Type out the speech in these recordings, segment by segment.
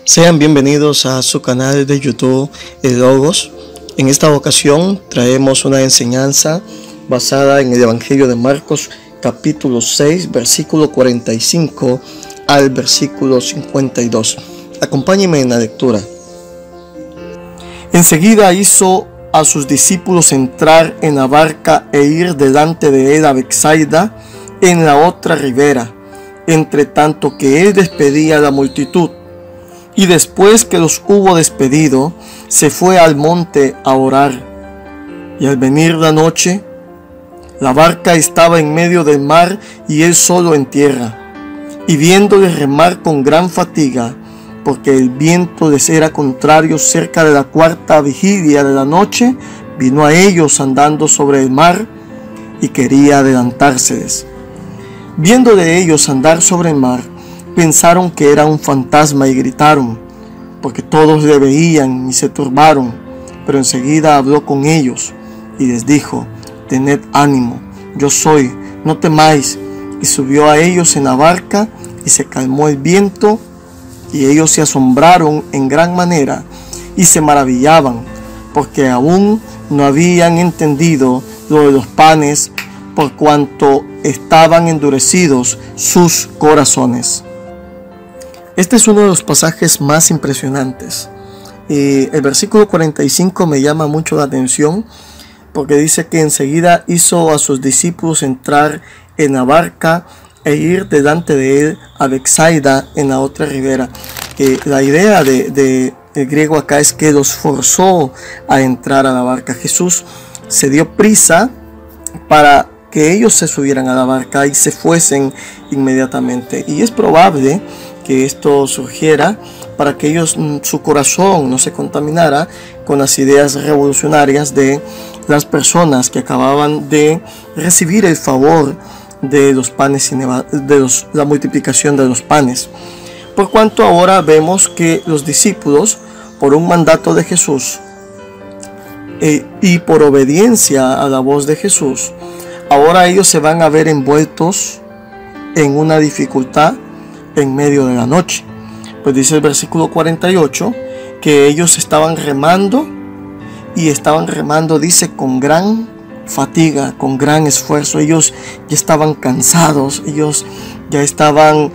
Sean bienvenidos a su canal de YouTube El Logos. En esta ocasión traemos una enseñanza basada en el Evangelio de Marcos, capítulo 6, versículo 45 al versículo 52. Acompáñenme en la lectura. Enseguida hizo a sus discípulos entrar en la barca e ir delante de él a Betsaida, en la otra ribera, entre tanto que él despedía a la multitud. Y después que los hubo despedido, se fue al monte a orar. Y al venir la noche, la barca estaba en medio del mar y él solo en tierra. Y viéndole remar con gran fatiga, porque el viento les era contrario, cerca de la cuarta vigilia de la noche, vino a ellos andando sobre el mar y quería adelantárseles. Viéndole ellos andar sobre el mar, pensaron que era un fantasma y gritaron, porque todos le veían y se turbaron. Pero enseguida habló con ellos y les dijo: tened ánimo, yo soy, no temáis. Y subió a ellos en la barca y se calmó el viento, y ellos se asombraron en gran manera y se maravillaban, porque aún no habían entendido lo de los panes, por cuanto estaban endurecidos sus corazones. Este es uno de los pasajes más impresionantes. El versículo 45 me llama mucho la atención, porque dice que enseguida hizo a sus discípulos entrar en la barca e ir delante de él a Betsaida, en la otra ribera. La idea del griego acá es que los forzó a entrar a la barca. Jesús se dio prisa para que ellos se subieran a la barca y se fuesen inmediatamente. Y es probable que esto surgiera para que ellos, su corazón no se contaminara con las ideas revolucionarias de las personas que acababan de recibir el favor de los panes la multiplicación de los panes. Por cuanto ahora vemos que los discípulos, por un mandato de Jesús y por obediencia a la voz de Jesús, ahora ellos se van a ver envueltos en una dificultad en medio de la noche. Pues dice el versículo 48 que ellos estaban remando, y estaban remando, dice, con gran fatiga, con gran esfuerzo. Ellos ya estaban cansados, ellos ya estaban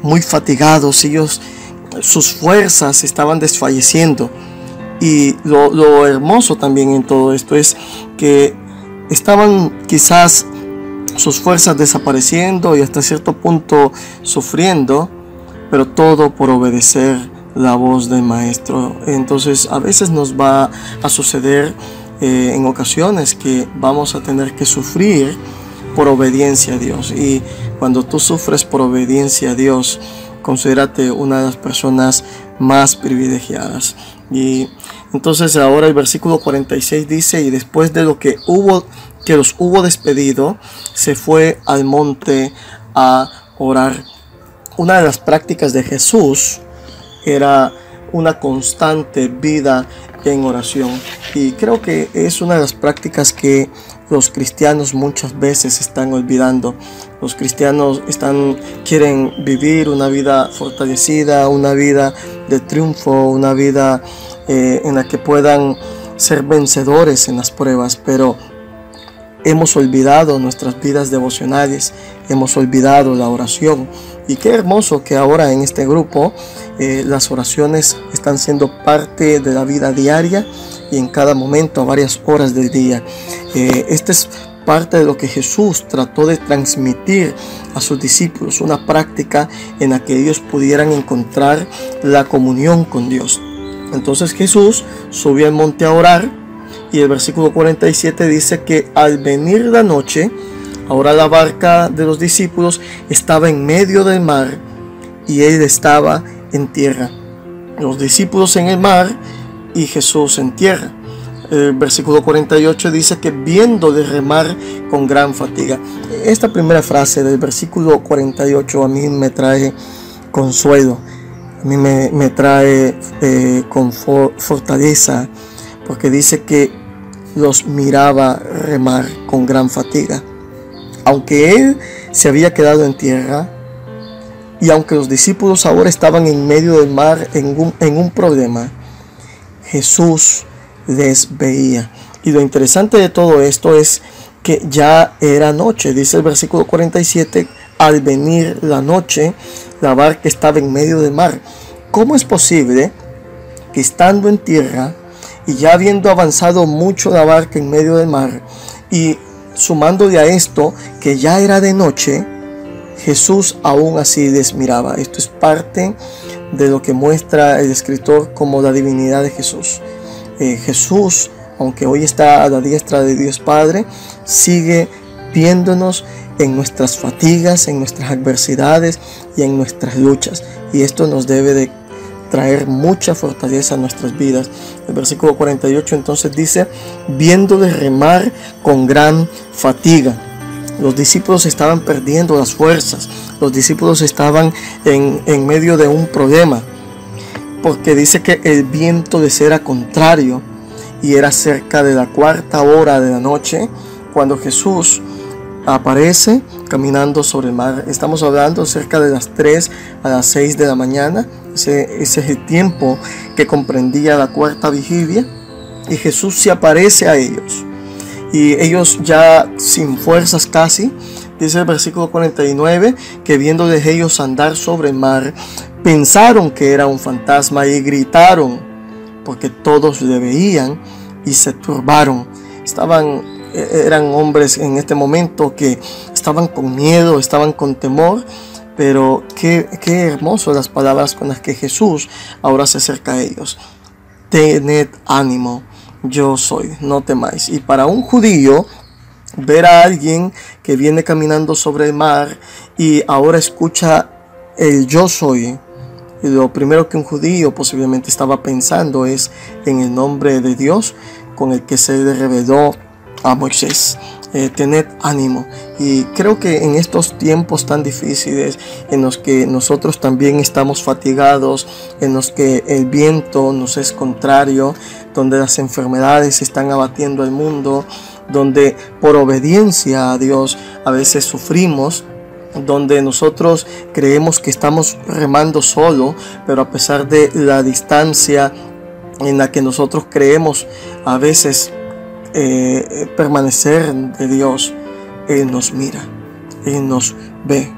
muy fatigados, sus fuerzas estaban desfalleciendo. Y lo hermoso también en todo esto es que estaban quizás sus fuerzas desapareciendo y hasta cierto punto sufriendo, pero todo por obedecer la voz del Maestro. Entonces a veces nos va a suceder en ocasiones que vamos a tener que sufrir por obediencia a Dios, y cuando tú sufres por obediencia a Dios, considérate una de las personas más privilegiadas. Y entonces ahora el versículo 46 dice: y después de lo que los hubo despedido, se fue al monte a orar. Una de las prácticas de Jesús era una constante vida en oración, y creo que es una de las prácticas que los cristianos muchas veces están olvidando. Los cristianos quieren vivir una vida fortalecida, una vida de triunfo, una vida en la que puedan ser vencedores en las pruebas, pero hemos olvidado nuestras vidas devocionales, hemos olvidado la oración. Y qué hermoso que ahora en este grupo las oraciones están siendo parte de la vida diaria, y en cada momento, a varias horas del día. Esta es parte de lo que Jesús trató de transmitir a sus discípulos, una práctica en la que ellos pudieran encontrar la comunión con Dios. Entonces Jesús subió al monte a orar, y el versículo 47 dice que al venir la noche, ahora la barca de los discípulos estaba en medio del mar y él estaba en tierra. Los discípulos en el mar y Jesús en tierra. El versículo 48 dice que viéndole remar con gran fatiga. Esta primera frase del versículo 48 a mí me trae consuelo, a mí me trae fortaleza, porque dice que los miraba remar con gran fatiga. Aunque él se había quedado en tierra Y aunque los discípulos ahora estaban en medio del mar en un problema, Jesús les veía. Y lo interesante de todo esto es que ya era noche. Dice el versículo 47, al venir la noche, la barca estaba en medio del mar. ¿Cómo es posible que estando en tierra y ya habiendo avanzado mucho la barca en medio del mar, y sumándole a esto que ya era de noche, Jesús aún así les miraba? Esto es parte de lo que muestra el escritor como la divinidad de Jesús. Jesús, aunque hoy está a la diestra de Dios Padre, sigue viéndonos en nuestras fatigas, en nuestras adversidades y en nuestras luchas. Y esto nos debe de traer mucha fortaleza a nuestras vidas. El versículo 48 entonces dice, viéndole remar con gran fatiga. Los discípulos estaban perdiendo las fuerzas. Los discípulos estaban en medio de un problema, porque dice que el viento les era contrario, y era cerca de la 4:00 de la noche cuando Jesús aparece caminando sobre el mar. Estamos hablando cerca de las 3 a las 6 de la mañana. Ese es el tiempo que comprendía la cuarta vigilia, y Jesús se aparece a ellos, y ellos ya sin fuerzas casi. Dice el versículo 49 que viéndoles ellos andar sobre el mar, pensaron que era un fantasma y gritaron, porque todos le veían, y se turbaron. Eran hombres en este momento que estaban con miedo, estaban con temor. Pero qué hermoso las palabras con las que Jesús ahora se acerca a ellos. Tened ánimo, yo soy, no temáis. Y para un judío, ver a alguien que viene caminando sobre el mar y ahora escucha el yo soy, lo primero que un judío posiblemente estaba pensando es en el nombre de Dios con el que se le reveló a Moisés. Tened ánimo. Y creo que en estos tiempos tan difíciles, en los que nosotros también estamos fatigados, en los que el viento nos es contrario, donde las enfermedades están abatiendo al mundo, donde por obediencia a Dios a veces sufrimos, donde nosotros creemos que estamos remando solo, pero a pesar de la distancia en la que nosotros creemos a veces permanecer de Dios, Él nos mira, Él nos ve,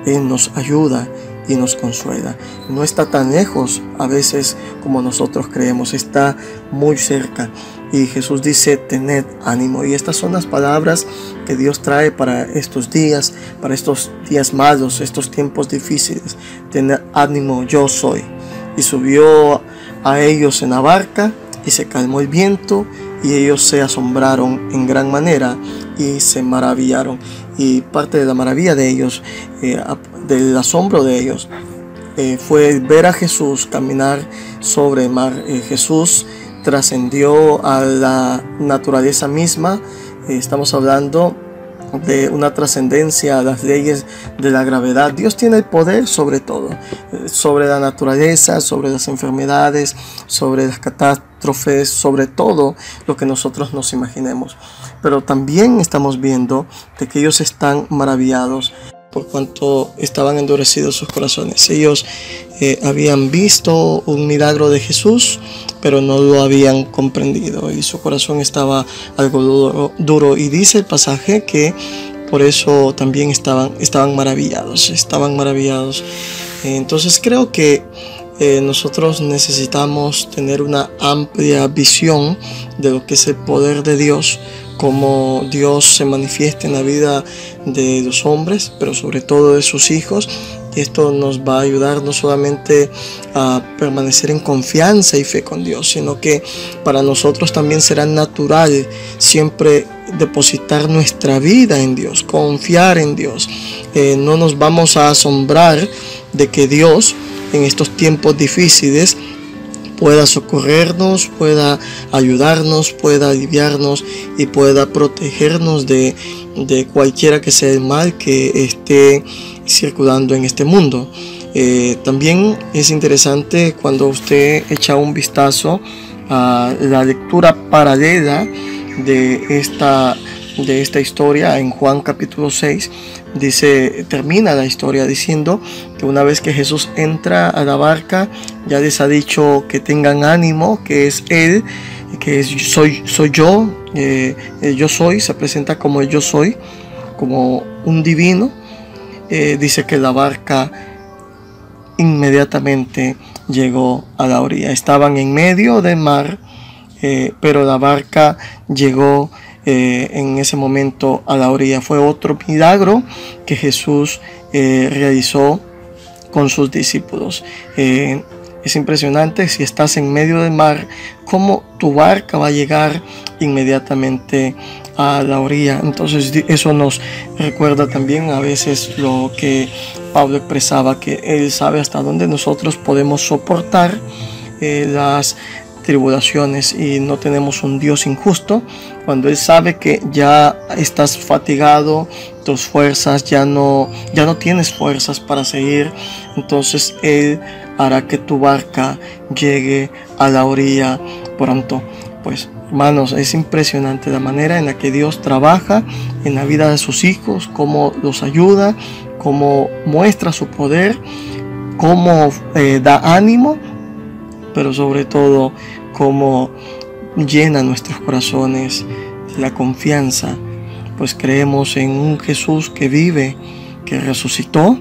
Él nos ayuda y nos consuela. No está tan lejos a veces como nosotros creemos, está muy cerca. Y Jesús dice, tened ánimo. Y estas son las palabras que Dios trae para estos días malos, estos tiempos difíciles. Tened ánimo, yo soy. Y subió a ellos en la barca, y se calmó el viento, y ellos se asombraron en gran manera y se maravillaron. Y parte de la maravilla de ellos, del asombro de ellos, fue ver a Jesús caminar sobre el mar. Jesús trascendió a la naturaleza misma. Estamos hablando de una trascendencia a las leyes de la gravedad. Dios tiene el poder sobre todo, sobre la naturaleza, sobre las enfermedades, sobre las catástrofes, sobre todo lo que nosotros nos imaginemos. Pero también estamos viendo de que ellos están maravillados por cuanto estaban endurecidos sus corazones. Ellos habían visto un milagro de Jesús, pero no lo habían comprendido, y su corazón estaba algo duro. Y dice el pasaje que por eso también estaban maravillados. Entonces creo que nosotros necesitamos tener una amplia visión de lo que es el poder de Dios, cómo Dios se manifiesta en la vida de los hombres, pero sobre todo de sus hijos. Y esto nos va a ayudar no solamente a permanecer en confianza y fe con Dios, sino que para nosotros también será natural siempre depositar nuestra vida en Dios, confiar en Dios. No nos vamos a asombrar de que Dios en estos tiempos difíciles pueda socorrernos, pueda ayudarnos, pueda aliviarnos y pueda protegernos de cualquiera que sea el mal que esté circulando en este mundo. También es interesante cuando usted echa un vistazo a la lectura paralela de esta historia en Juan capítulo 6, termina la historia diciendo que una vez que Jesús entra a la barca, ya les ha dicho que tengan ánimo, que es Él, que soy yo, yo soy, se presenta como el yo soy, como un divino. Dice que la barca inmediatamente llegó a la orilla. Estaban en medio del mar, pero la barca llegó en ese momento a la orilla. Fue otro milagro que Jesús realizó con sus discípulos. Es impresionante, si estás en medio del mar, cómo tu barca va a llegar inmediatamente a la orilla. Entonces eso nos recuerda también a veces lo que Pablo expresaba, que Él sabe hasta dónde nosotros podemos soportar las tribulaciones, y no tenemos un Dios injusto. Cuando Él sabe que ya estás fatigado, tus fuerzas ya no tienes fuerzas para seguir, entonces Él hará que tu barca llegue a la orilla pronto. Pues hermanos, es impresionante la manera en la que Dios trabaja en la vida de sus hijos, cómo los ayuda, cómo muestra su poder, cómo da ánimo, pero sobre todo cómo llena nuestros corazones de la confianza, pues creemos en un Jesús que vive, que resucitó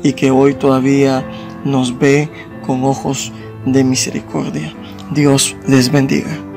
y que hoy todavía nos ve con ojos de misericordia. Dios les bendiga.